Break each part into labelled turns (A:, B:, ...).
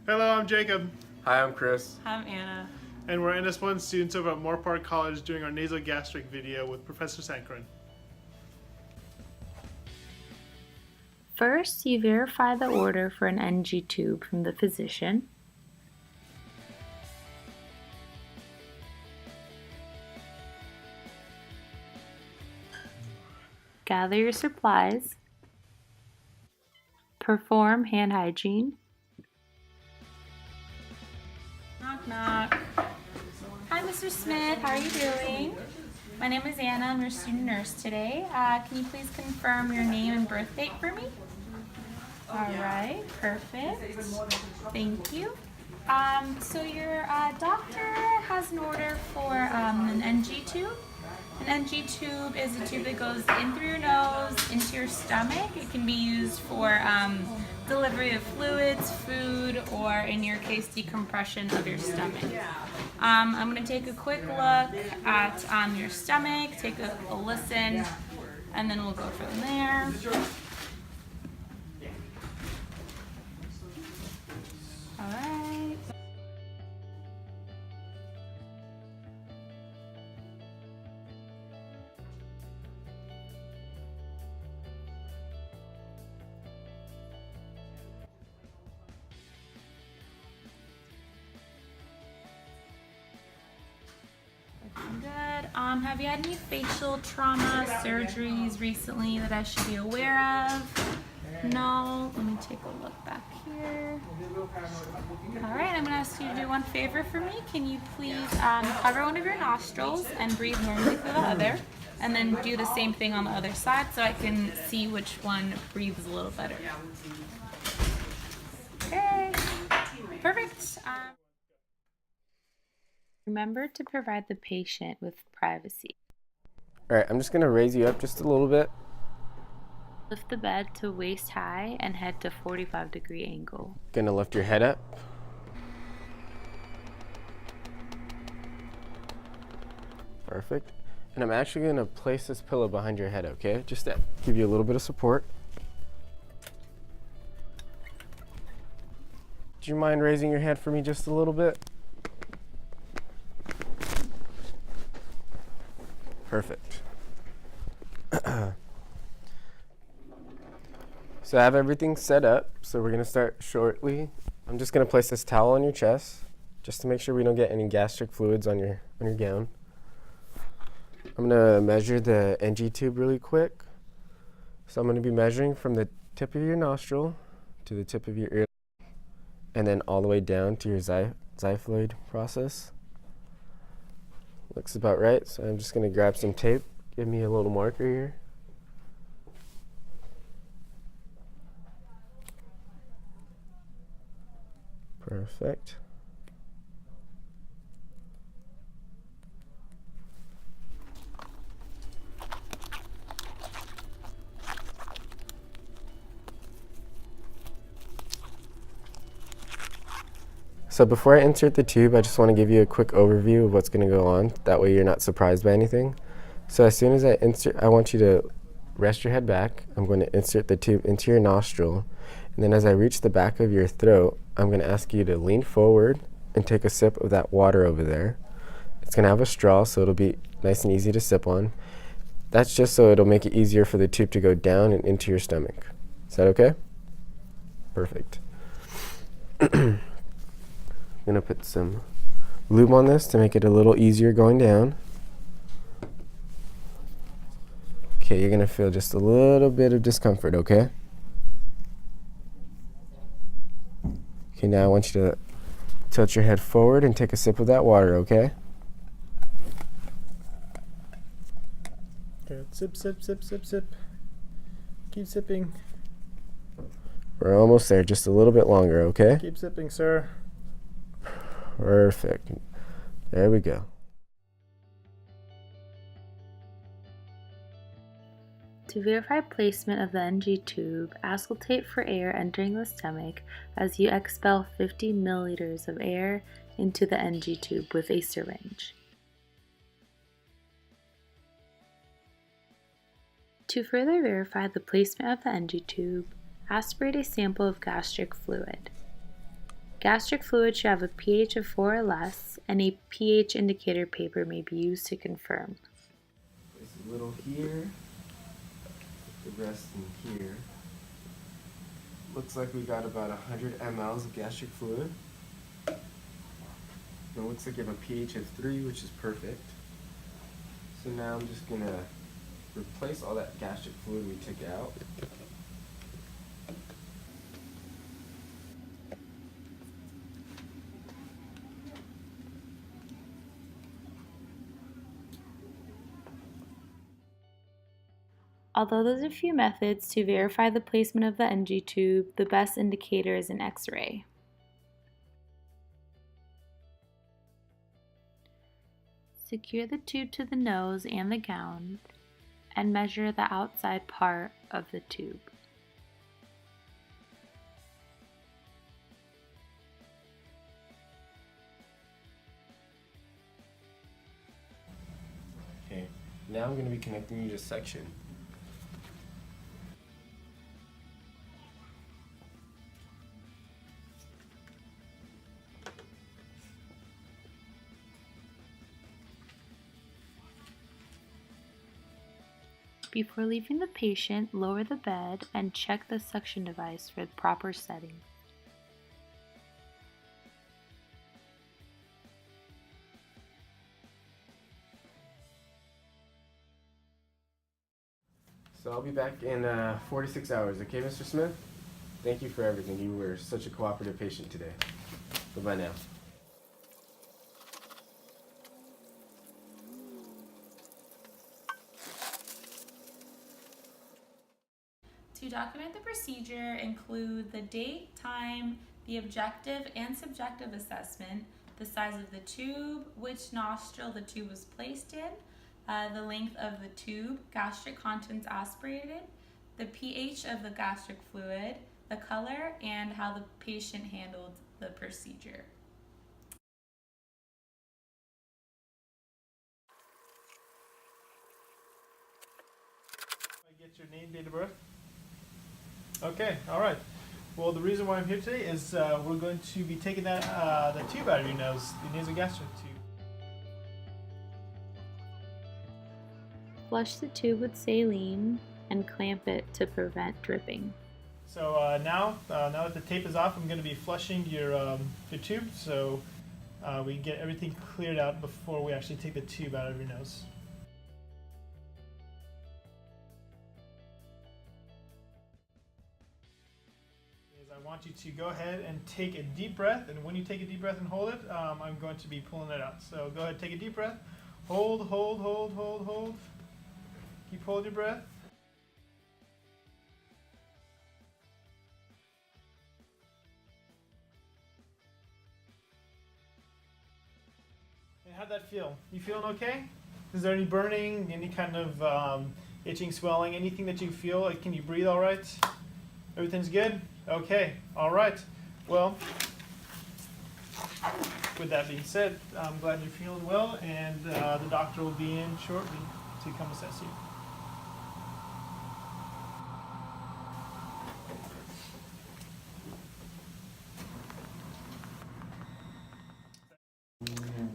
A: Hello, I'm Jacob,
B: Hi, I'm Chris.
C: I'm Anna.
A: and we're NS1 students over at Moorpark College doing our nasogastric video with Professor Sankaran.
D: First, you verify the order for an NG tube from the physician. Gather your supplies. Perform hand hygiene.
C: Knock, knock. Hi, Mr. Smith. How are you doing? My name is Anna. I'm your student nurse today. Can you please confirm your name and birth date for me? All right, perfect. Thank you. So your doctor has an order for an NG tube. An NG tube is a tube that goes in through your nose into your stomach. It can be used for delivery of fluids, food, or in your case, decompression of your stomach. I'm going to take a quick look at your stomach, take a listen, and then we'll go from there. All right. Looking good. Have you had any facial trauma surgeries recently that I should be aware of? No? Let me take a look back here. Alright, I'm going to ask you to do one favor for me. Can you please cover one of your nostrils and breathe normally through the other? And then do the same thing on the other side so I can see which one breathes a little better. Okay. Perfect.
D: Remember to provide the patient with privacy.
B: Alright, I'm just going to raise you up just a little bit.
D: Lift the bed to waist high and head to 45-degree angle.
B: Going to lift your head up. Perfect. And I'm actually going to place this pillow behind your head, okay? Just to give you a little bit of support. Do you mind raising your head for me just a little bit? Perfect. So I have everything set up, so we're going to start shortly. I'm just going to place this towel on your chest, just to make sure we don't get any gastric fluids on your gown. I'm going to measure the NG tube really quick. So I'm going to be measuring from the tip of your nostril to the tip of your ear, and then all the way down to your xiphoid process. Looks about right, so I'm just going to grab some tape. Give me a little marker here. Perfect. So before I insert the tube, I just want to give you a quick overview of what's going to go on. That way you're not surprised by anything. So as soon as I insert, I want you to rest your head back. I'm going to insert the tube into your nostril. And then as I reach the back of your throat, I'm going to ask you to lean forward and take a sip of that water over there. It's going to have a straw, so it'll be nice and easy to sip on. That's just so it'll make it easier for the tube to go down and into your stomach. Is that okay? Perfect. I'm going to put some lube on this to make it a little easier going down. Okay, you're going to feel just a little bit of discomfort, okay? Okay, now I want you to tilt your head forward and take a sip of that water, okay?
A: Good. Sip, sip, sip, sip, sip. Keep sipping.
B: We're almost there, just a little bit longer, okay?
A: Keep sipping, sir.
B: Perfect. There we go.
D: To verify placement of the NG tube, auscultate for air entering the stomach as you expel 50 milliliters of air into the NG tube with a syringe. To further verify the placement of the NG tube, aspirate a sample of gastric fluid. Gastric fluid should have a pH of 4 or less, and a pH indicator paper may be used to confirm.
B: Place a little here, the rest in here. Looks like we got about 100 mLs of gastric fluid. It looks like you have a pH of 3, which is perfect. So now I'm just gonna replace all that gastric fluid we took out.
D: Although there's a few methods to verify the placement of the NG tube, the best indicator is an X-ray. Secure the tube to the nose and the gown and measure the outside part of the tube.
B: Okay, now I'm going to be connecting you to section.
D: Before leaving the patient, lower the bed and check the suction device for the proper setting.
B: So I'll be back in 4 to 6 hours, okay, Mr. Smith? Thank you for everything. You were such a cooperative patient today. Bye-bye now.
C: To document the procedure, include the date, time, the objective and subjective assessment, the size of the tube, which nostril the tube was placed in, the length of the tube, gastric contents aspirated, the pH of the gastric fluid, the color, and how the patient handled the procedure.
A: I get your name, date of birth? Okay, all right. Well, the reason why I'm here today is we're going to be taking that the tube out of your nose, the nasogastric tube.
D: Flush the tube with saline and clamp it to prevent dripping.
A: So now that the tape is off, I'm going to be flushing your tube so we can get everything cleared out before we actually take the tube out of your nose. I want you to go ahead and take a deep breath, and when you take a deep breath and hold it, I'm going to be pulling it out. So go ahead, take a deep breath, hold, hold, hold, hold, hold. Keep holding your breath. And how'd that feel? You feeling okay? Is there any burning, any kind of itching, swelling, anything that you feel? Like, can you breathe all right? Everything's good? Okay, all right. Well, with that being said, I'm glad you're feeling well, and the doctor will be in shortly to come assess you.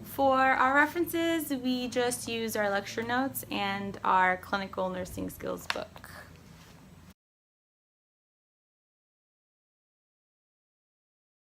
C: For our references, we just use our lecture notes and our clinical nursing skills book.